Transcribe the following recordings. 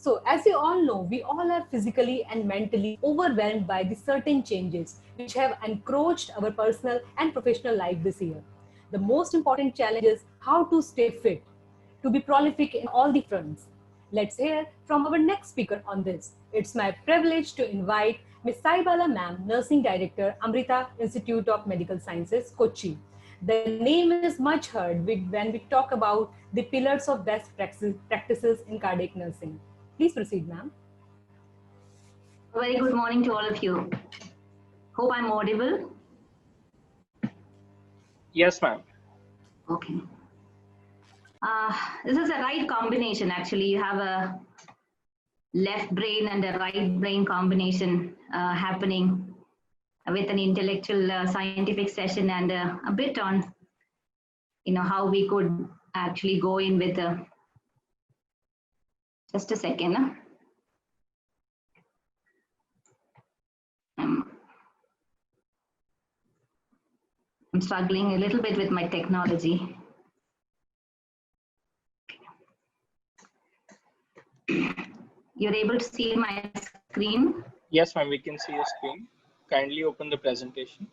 So, as you all know, we all are physically and mentally overwhelmed by the certain changes which have encroached our personal and professional life this year. The most important challenge is how to stay fit, to be prolific in all the fronts. Let's hear from our next speaker on this. It's my privilege to invite Ms. Bala Ma'am, Nursing Director, Amrita Institute of Medical Sciences, Kochi. The name is much heard when we talk about the pillars of best practices in cardiac nursing. Please proceed, ma'am. Very good morning to all of you. Hope I'm audible. Yes, ma'am. Okay. This is a right combination. Actually, you have a left brain and a right brain combination happening with an intellectual scientific session and a bit on, how we could actually go in with just a second. I'm struggling a little bit with my technology. You're able to see my screen? Yes, ma'am, we can see your screen. Kindly open the presentation.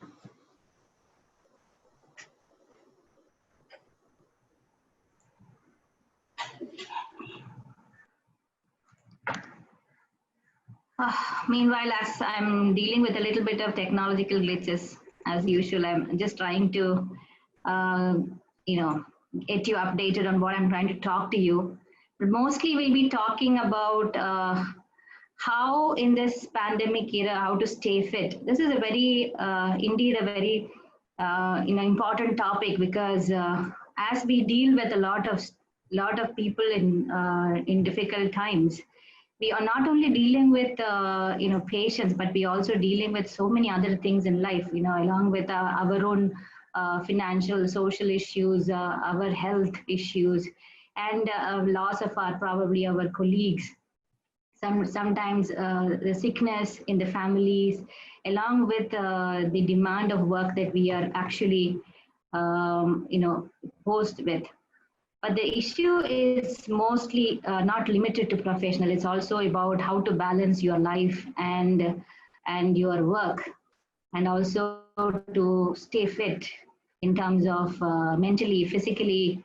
Meanwhile, as I'm dealing with a little bit of technological glitches, as usual, I'm just trying to, get you updated on what I'm trying to talk to you. But mostly we'll be talking about how in this pandemic era, how to stay fit. This is a very, indeed a very, important topic because as we deal with a lot of people in difficult times, we are not only dealing with patients, but we also dealing with so many other things in life, along with our own financial, social issues, our health issues, and loss of probably our colleagues. Sometimes the sickness in the families, along with the demand of work that we are actually posed with. But the issue is mostly not limited to professional. It's also about how to balance your life and your work, and also to stay fit in terms of mentally, physically,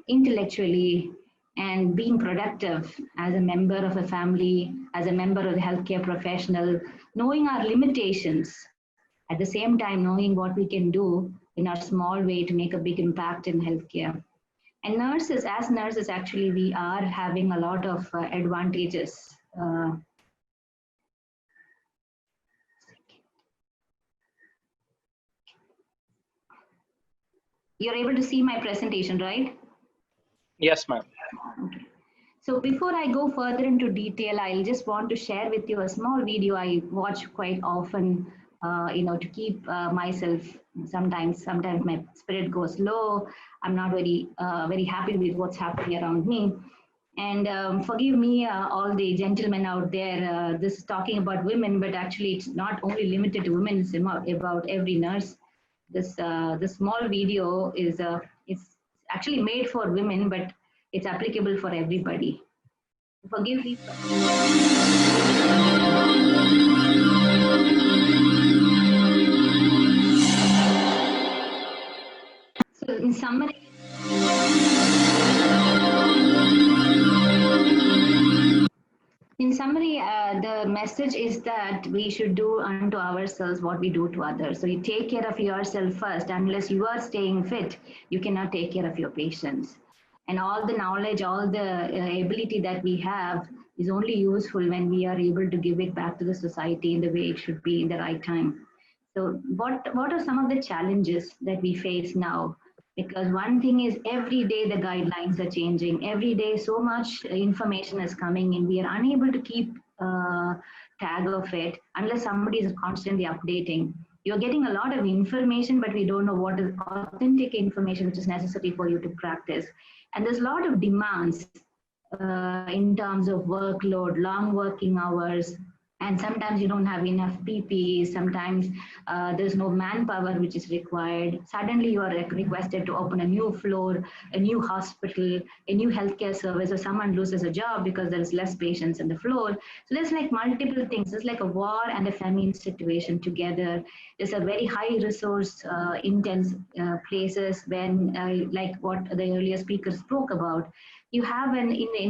intellectually, and being productive as a member of a family, as a member of a healthcare professional, knowing our limitations, at the same time knowing what we can do in our small way to make a big impact in healthcare. And nurses, as nurses, actually, we are having a lot of advantages. You're able to see my presentation, right? Yes, ma'am. Okay. So before I go further into detail, I'll just want to share with you a small video I watch quite often, to keep myself. Sometimes my spirit goes low. I'm not very happy with what's happening around me. And forgive me, all the gentlemen out there, this is talking about women, but actually it's not only limited to women, it's about every nurse. This small video is it's actually made for women, but it's applicable for everybody. Forgive me. So in summary, the message is that we should do unto ourselves what we do to others. So you take care of yourself first. Unless you are staying fit, you cannot take care of your patients. And all the knowledge, all the ability that we have is only useful when we are able to give it back to the society in the way it should be in the right time. So what are some of the challenges that we face now? Because one thing is every day the guidelines are changing. Every day so much information is coming in. We are unable to keep tag of it unless somebody is constantly updating. You're getting a lot of information, but we don't know what is authentic information which is necessary for you to practice. And there's a lot of demands in terms of workload, long working hours, And sometimes you don't have enough PPE, sometimes there's no manpower which is required. Suddenly you are requested to open a new floor, a new hospital, a new healthcare service, or someone loses a job because there is less patients in the floor. So there's like multiple things. It's like a war and a famine situation together. There's a very high resource intense places when, like what the earlier speaker spoke about, you have in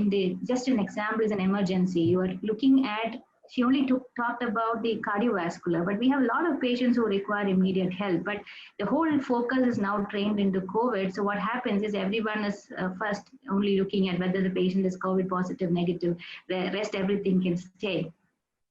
the just an example is an emergency. You are looking at, she only talked about the cardiovascular, but we have a lot of patients who require immediate help. But the whole focus is now trained into COVID. So what happens is everyone is first only looking at whether the patient is COVID positive, negative. The rest everything can stay.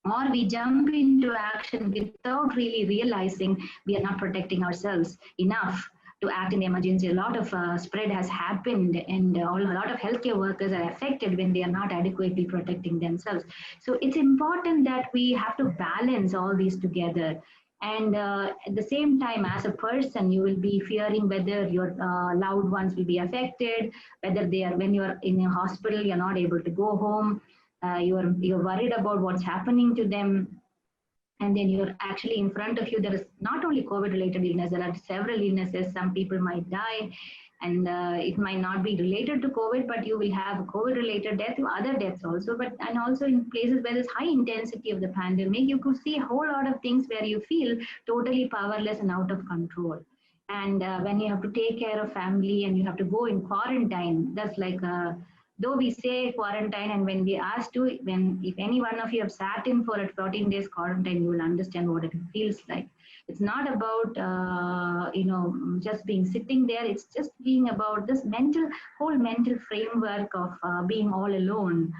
Or we jump into action without really realizing we are not protecting ourselves enough to act in the emergency. A lot of spread has happened, and a lot of healthcare workers are affected when they are not adequately protecting themselves. So it's important that we have to balance all these together. And at the same time, as a person, you will be fearing whether your loved ones will be affected, whether they are, when you're in a hospital, you're not able to go home, you're worried about what's happening to them, and then you're actually in front of you, there is not only COVID related illness, there are several illnesses. Some people might die, and it might not be related to COVID, but you will have COVID related death, other deaths also. But and also in places where there's high intensity of the pandemic, you could see a whole lot of things where you feel totally powerless and out of control. And when you have to take care of family and you have to go in quarantine, that's like though we say quarantine, and when we ask to, when if any one of you have sat in for a 14 days quarantine, you will understand what it feels like. It's not about just being sitting there. It's just being about this whole mental framework of being all alone.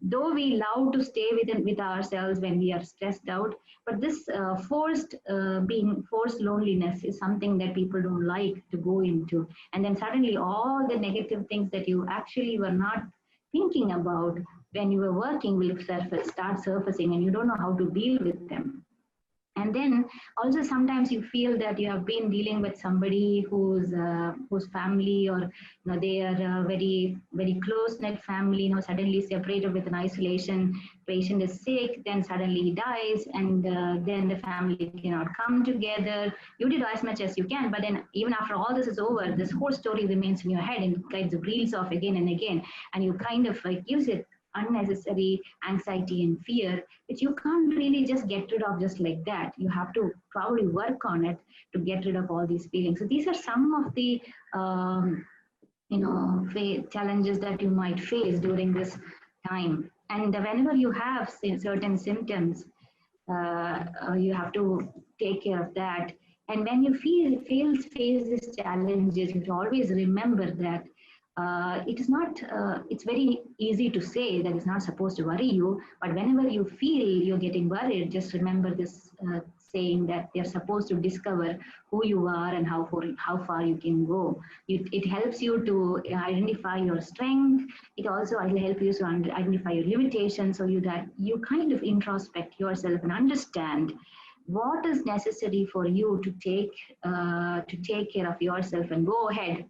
Though we love to stay with ourselves when we are stressed out, but this forced loneliness is something that people don't like to go into. And then suddenly all the negative things that you actually were not thinking about when you were working will start surfacing, and you don't know how to deal with them. And then also sometimes you feel that you have been dealing with somebody whose family, or they are a very close knit family, suddenly separated with an isolation. Patient is sick, then suddenly he dies, and then the family cannot come together. You did as much as you can, but then even after all this is over, this whole story remains in your head and it kind of reels off again and again, and you kind of like gives it unnecessary anxiety and fear, which you can't really just get rid of just like that. You have to probably work on it to get rid of all these feelings. So these are some of the challenges that you might face during this time. And whenever you have certain symptoms, you have to take care of that. And when you face these challenges, you should always remember that it is not, it's very easy to say that it's not supposed to worry you, but whenever you feel you're getting worried, just remember this saying that you're supposed to discover who you are and how far you can go. It helps you to identify your strength. It also will help you to identify your limitations, so that you kind of introspect yourself and understand what is necessary for you to take care of yourself and go ahead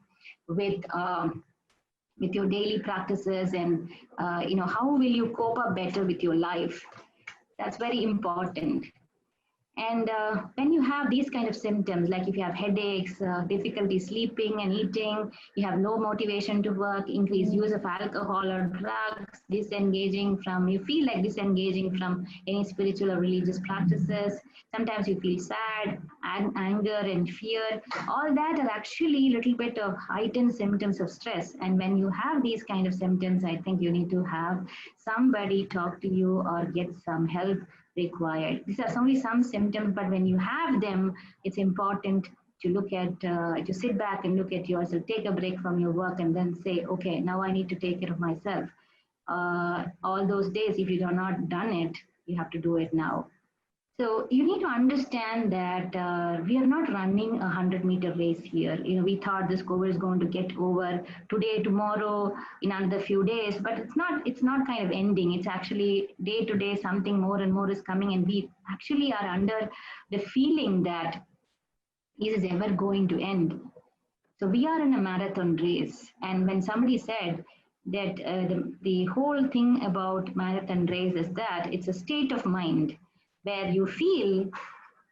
with your daily practices, and how will you cope up better with your life. That's very important. And when you have these kind of symptoms, like if you have headaches, difficulty sleeping and eating, you have low motivation to work, increased use of alcohol or drugs, you feel like disengaging from any spiritual or religious practices. Sometimes you feel sad, anger and fear. All that are actually a little bit of heightened symptoms of stress. And when you have these kind of symptoms, I think you need to have somebody talk to you or get some help required. These are only some symptoms, but when you have them, it's important to to sit back and look at yourself, take a break from your work, and then say, okay, now I need to take care of myself. All those days, if you have not done it, you have to do it now. So you need to understand that we are not running a 100-meter race here. We thought this COVID is going to get over today, tomorrow, in another few days, but it's not. It's not kind of ending. It's actually day to day, something more and more is coming, and we actually are under the feeling that this is ever going to end. So we are in a marathon race, and when somebody said that the whole thing about marathon race is that it's a state of mind where you feel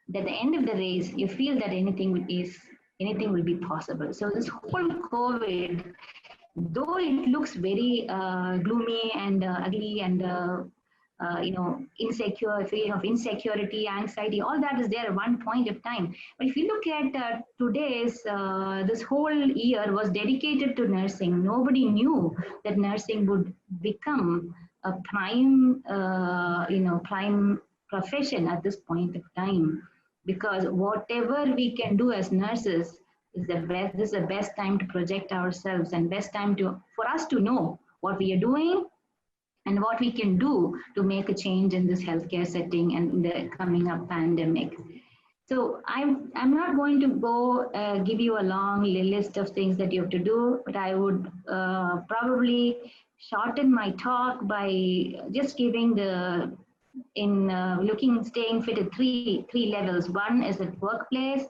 that at the end of the race, you feel that anything will be possible. So this whole COVID, though it looks very gloomy and ugly and insecure, feeling of insecurity, anxiety, all that is there at one point of time. But if you look at today's, this whole year was dedicated to nursing. Nobody knew that nursing would become a prime profession at this point of time. Because whatever we can do as nurses is the best. This is the best time to project ourselves and best time to for us to know what we are doing and what we can do to make a change in this healthcare setting and in the coming up pandemic. So I'm not going to go give you a long list of things that you have to do, but I would probably shorten my talk by just giving the in staying fit at three levels. One is at workplace,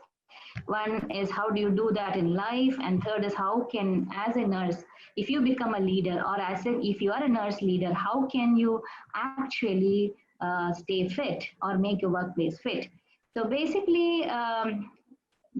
one is how do you do that in life, and third is how can, as a nurse, if you become a leader or if you are a nurse leader, how can you actually stay fit or make your workplace fit. So basically,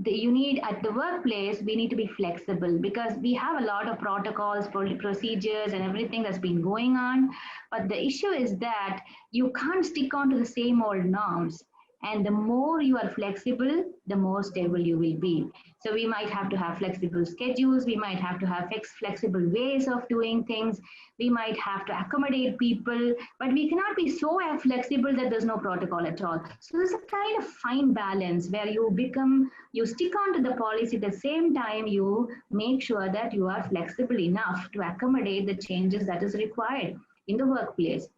you need at the workplace, we need to be flexible because we have a lot of protocols, procedures, and everything that's been going on. But the issue is that you can't stick on to the same old norms. And the more you are flexible, the more stable you will be. So we might have to have flexible schedules. We might have to have flexible ways of doing things. We might have to accommodate people, but we cannot be so flexible that there's no protocol at all. So there's a kind of fine balance where you stick on to the policy at the same time you make sure that you are flexible enough to accommodate the changes that is required in the workplace.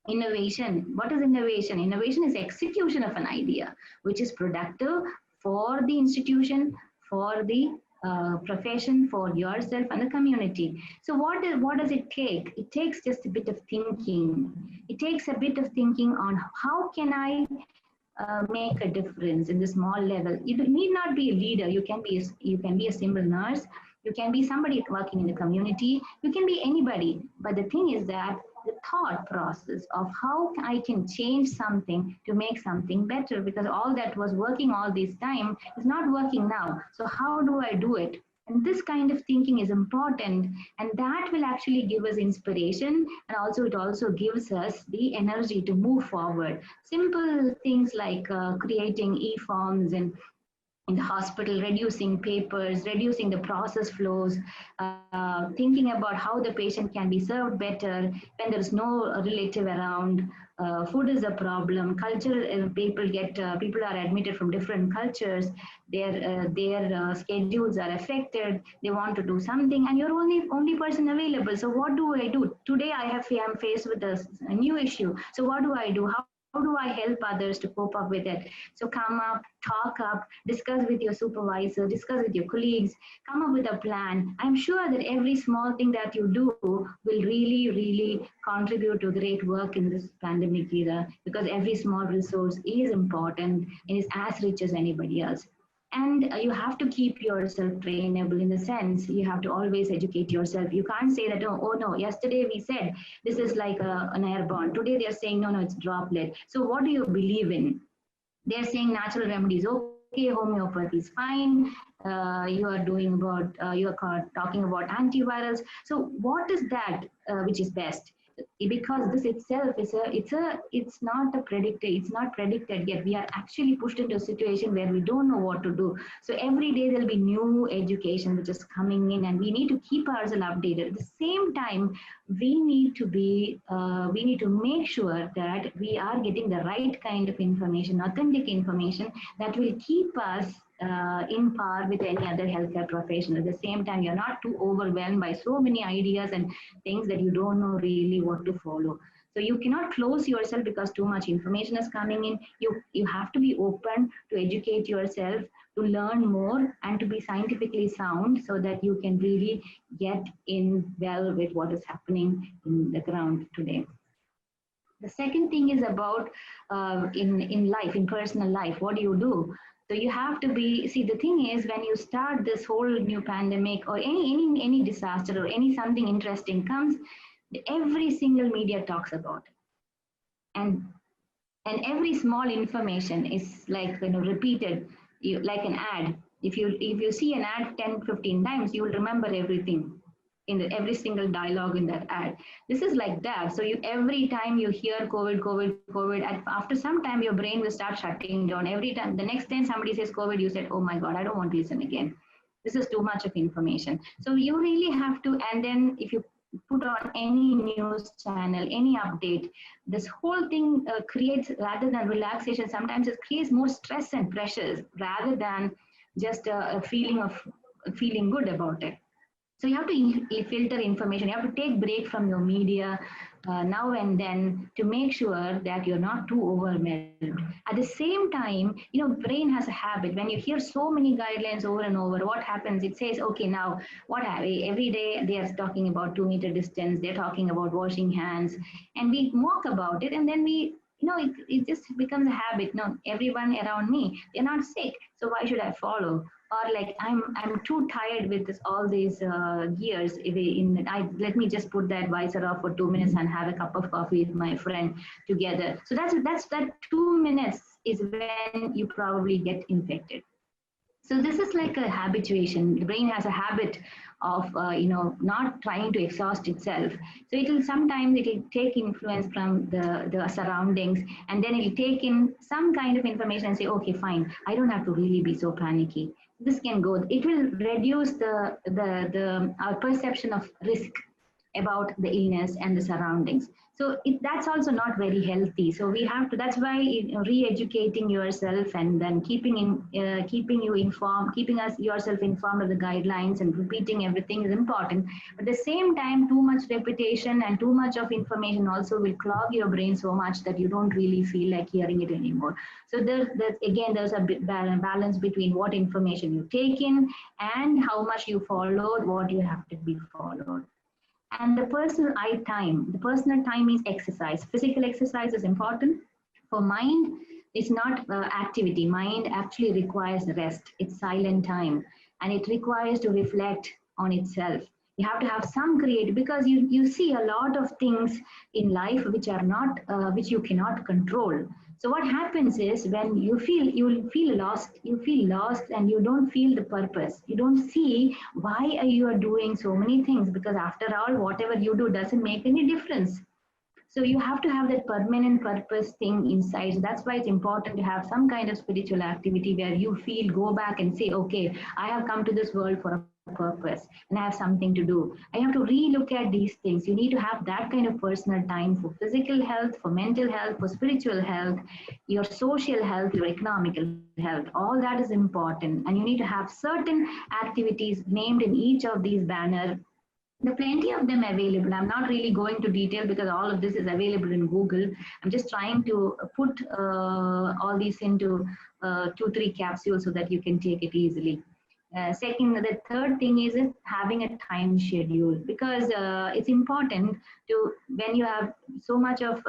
Innovation. What is innovation? Innovation is execution of an idea which is productive for the institution, for the profession, for yourself and the community. So what does it take? It takes just a bit of thinking. It takes a bit of thinking on how can I make a difference in the small level. You need not be a leader. You can be a simple nurse. You can be somebody working in the community. You can be anybody. But the thing is that the thought process of how I can change something to make something better, because all that was working all this time is not working now. So how do I do it? And this kind of thinking is important, and that will actually give us inspiration, and also it also gives us the energy to move forward. Simple things like creating e-forms and in the hospital, reducing papers, reducing the process flows, thinking about how the patient can be served better when there is no relative around. Food is a problem. Culture, people are admitted from different cultures. Their schedules are affected. They want to do something, and you're only person available. So what do I do today? I'm faced with a new issue. So what do I do? How do I help others to cope up with it? So come up, talk up, discuss with your supervisor, discuss with your colleagues, come up with a plan. I'm sure that every small thing that you do will really, really contribute to great work in this pandemic era, because every small resource is important and is as rich as anybody else. And you have to keep yourself trainable, in the sense you have to always educate yourself. You can't say that, oh no, yesterday we said this is like an airborne, today they're saying no, it's droplet. So what do you believe in? They're saying natural remedies, okay, homeopathy is fine. You are doing about talking about antivirals. So what is that which is best? Because this itself is it's not predicted yet. We are actually pushed into a situation where we don't know what to do. So every day there'll be new education which is coming in, and we need to keep ourselves updated. At the same time, we need to make sure that we are getting the right kind of information, authentic information that will keep us in par with any other healthcare professional. At the same time, you're not too overwhelmed by so many ideas and things that you don't know really what to follow. So you cannot close yourself because too much information is coming in. You have to be open to educate yourself, to learn more, and to be scientifically sound so that you can really get in well with what is happening in the ground today. The second thing is about in life, in personal life. What do you do? So you have to be, see, the thing is when you start this whole new pandemic or any disaster or any something interesting comes, every single media talks about it. And every small information is like, repeated, like an ad. If you see an ad 10, 15 times, you will remember everything in every single dialogue in that ad. This is like that. So you, every time you hear COVID, COVID, COVID, after some time your brain will start shutting down. Every time, the next time somebody says COVID, you said, oh my God, I don't want to listen again. This is too much of information. So you really have to, and then if you put on any news channel, any update, this whole thing creates, rather than relaxation, sometimes it creates more stress and pressures rather than just a feeling of feeling good about it. So you have to filter information. You have to take break from your media now and then to make sure that you're not too overwhelmed. At the same time, brain has a habit. When you hear so many guidelines over and over, what happens? It says, okay, now every day they are talking about 2 meter distance. They're talking about washing hands, and we mock about it, and then it just becomes a habit. No, everyone around me, they're not sick, so why should I follow? Or like I'm too tired with all these years. Let me just put the advisor off for 2 minutes and have a cup of coffee with my friend together. So that's that 2 minutes is when you probably get infected. So this is like a habituation. The brain has a habit of not trying to exhaust itself. So it'll take influence from the surroundings, and then it'll take in some kind of information and say, okay, fine, I don't have to really be so panicky. This can go. It will reduce the our perception of risk about the illness and the surroundings. So that's also not very healthy. So we have to. That's why re-educating yourself and then keeping you informed, keeping us yourself informed of the guidelines and repeating everything is important. But at the same time, too much repetition and too much of information also will clog your brain so much that you don't really feel like hearing it anymore. So there's a balance between what information you take in and how much you followed, what you have to be followed. And the personal time means exercise. Physical exercise is important. For mind, it's not activity. Mind actually requires rest. It's silent time, and it requires to reflect on itself. You have to have some creative, because you see a lot of things in life which are not which you cannot control. So what happens is when you'll feel lost and you don't feel the purpose. You don't see why are you are doing so many things, because after all, whatever you do doesn't make any difference. So you have to have that permanent purpose thing inside. So that's why it's important to have some kind of spiritual activity where you go back and say, okay, I have come to this world for a purpose and I have something to do. I have to relook at these things. You need to have that kind of personal time for physical health, for mental health, for spiritual health, your social health, your economical health. All that is important. And you need to have certain activities named in each of these banners. There are plenty of them available. I'm not really going to detail because all of this is available in Google. I'm just trying to put all these into 2, 3 capsules so that you can take it easily. The third thing is having a time schedule, because it's important to, when you have so much of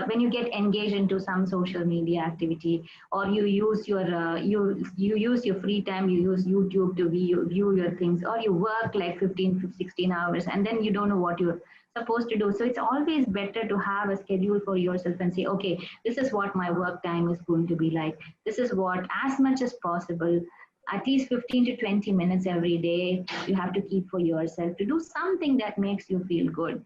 when you get engaged into some social media activity, or you use your you use your free time, you use YouTube to view your things, or you work like 15 16 hours and then you don't know what you're supposed to do. So it's always better to have a schedule for yourself and say, okay, this is what my work time is going to be like. This is what, as much as possible, at least 15 to 20 minutes every day, you have to keep for yourself to do something that makes you feel good.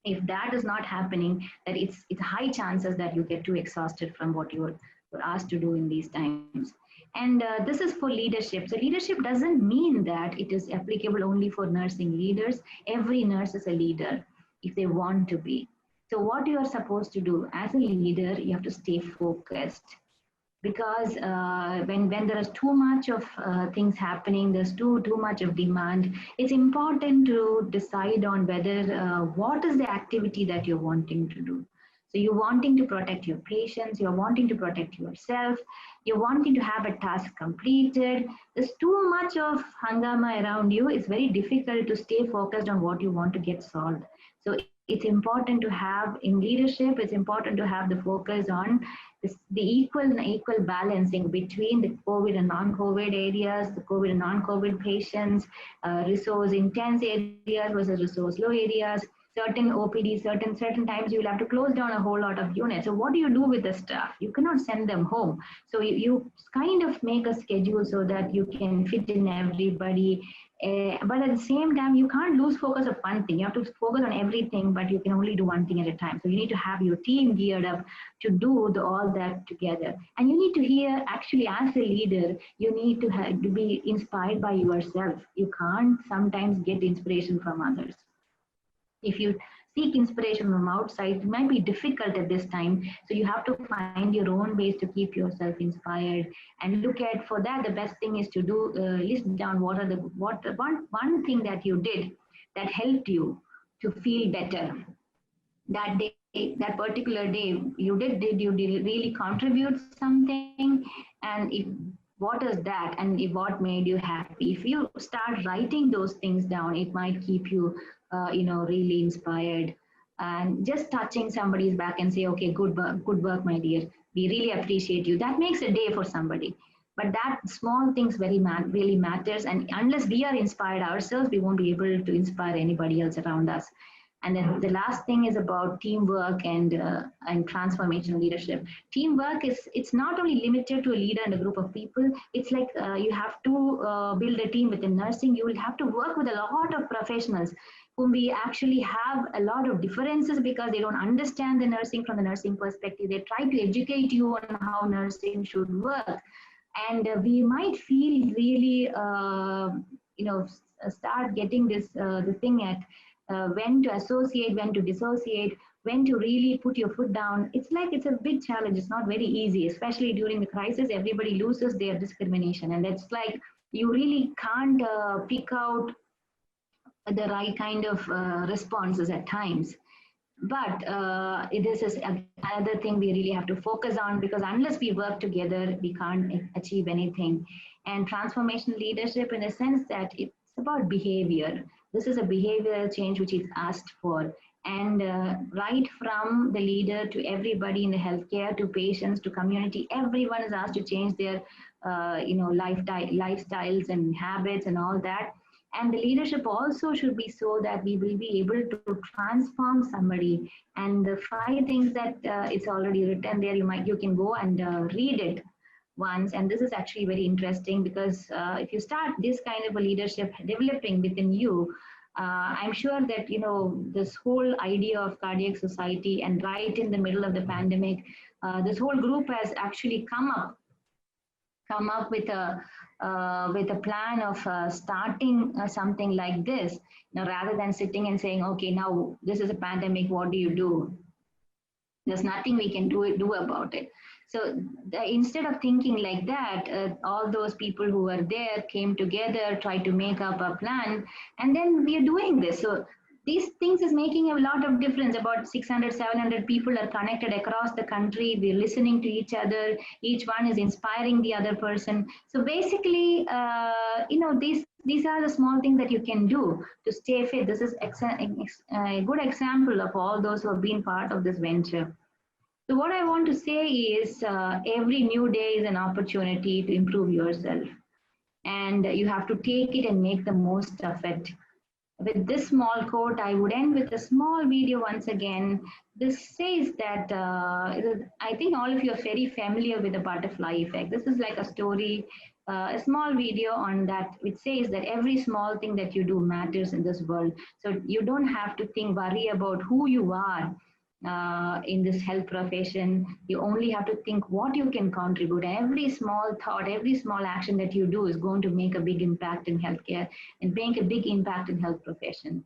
If that is not happening, that it's high chances that you get too exhausted from what you're asked to do in these times. And this is for leadership. So leadership doesn't mean that it is applicable only for nursing leaders. Every nurse is a leader if they want to be. So what you are supposed to do as a leader, you have to stay focused, because when there is too much of things happening, there's too much of demand. It's important to decide on whether what is the activity that you're wanting to do. So you're wanting to protect your patients, you're wanting to protect yourself, you're wanting to have a task completed. There's too much of hangama around you. It's very difficult to stay focused on what you want to get solved. So it's important to have in leadership, it's important to have the focus on this, the equal balancing between the COVID and non-COVID areas, the COVID and non-COVID patients, resource intense areas versus resource low areas, certain OPD, certain times you will have to close down a whole lot of units. So what do you do with the staff? You cannot send them home. So you kind of make a schedule so that you can fit in everybody. But at the same time, you can't lose focus of one thing. You have to focus on everything, but you can only do one thing at a time. So you need to have your team geared up to do all that together. And you need to hear, actually, as a leader, you need to be inspired by yourself. You can't sometimes get inspiration from others. If you seek inspiration from outside, it might be difficult at this time. So you have to find your own ways to keep yourself inspired and look at, for that, the best thing is to do, list down what are the, one thing that you did that helped you to feel better that day, that particular day. Did you really contribute something? And if, what is that, and if, what made you happy? If you start writing those things down, it might keep you really inspired. And just touching somebody's back and say, okay, good work, my dear, we really appreciate you, that makes a day for somebody. But that small things really matters, and unless we are inspired ourselves, we won't be able to inspire anybody else around us. And then the last thing is about teamwork and transformational leadership. Teamwork is, it's not only limited to a leader and a group of people. It's like you have to build a team within nursing. You will have to work with a lot of professionals whom we actually have a lot of differences because they don't understand the nursing from the nursing perspective. They try to educate you on how nursing should work. And we might feel really, start getting this, the thing at when to associate, when to dissociate, when to really put your foot down. It's like it's a big challenge. It's not very easy, especially during the crisis. Everybody loses their discrimination, and it's like you really can't pick out the right kind of responses at times. But this is another thing we really have to focus on, because unless we work together, we can't achieve anything. And transformational leadership, in a sense that it's about behavior. This is a behavioral change which is asked for. And right from the leader to everybody in the healthcare, to patients, to community, everyone is asked to change their lifestyles and habits and all that. And the leadership also should be so that we will be able to transform somebody. And the 5 things that it's already written there, you can go and read it once. And this is actually very interesting, because if you start this kind of a leadership developing within you, I'm sure that this whole idea of cardiac society, and right in the middle of the pandemic, this whole group has actually come up with a plan of starting something like this. Now, rather than sitting and saying, okay, now this is a pandemic, what do you do? There's nothing we can do about it. So instead of thinking like that, all those people who were there came together, tried to make up a plan, and then we are doing this. So these things is making a lot of difference. About 600, 700 people are connected across the country. We're listening to each other. Each one is inspiring the other person. So basically, these are the small things that you can do to stay fit. This is a good example of all those who have been part of this venture. So what I want to say is every new day is an opportunity to improve yourself. And you have to take it and make the most of it. With this small quote, I would end with a small video once again. This says that, I think all of you are very familiar with the butterfly effect. This is like a story, a small video on that, which says that every small thing that you do matters in this world. So you don't have to worry about who you are in this health profession. You only have to think what you can contribute. And every small thought, every small action that you do is going to make a big impact in healthcare and make a big impact in health profession.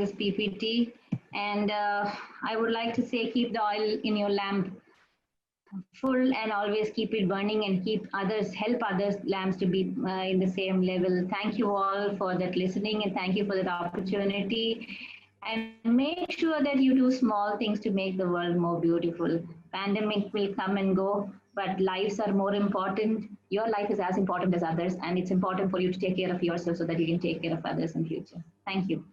this PPT. And I would like to say keep the oil in your lamp full and always keep it burning and keep others, help others lamps to be in the same level. Thank you all for that listening and thank you for that opportunity. And make sure that you do small things to make the world more beautiful. Pandemic will come and go, but lives are more important. Your life is as important as others, and it's important for you to take care of yourself so that you can take care of others in future. Thank you.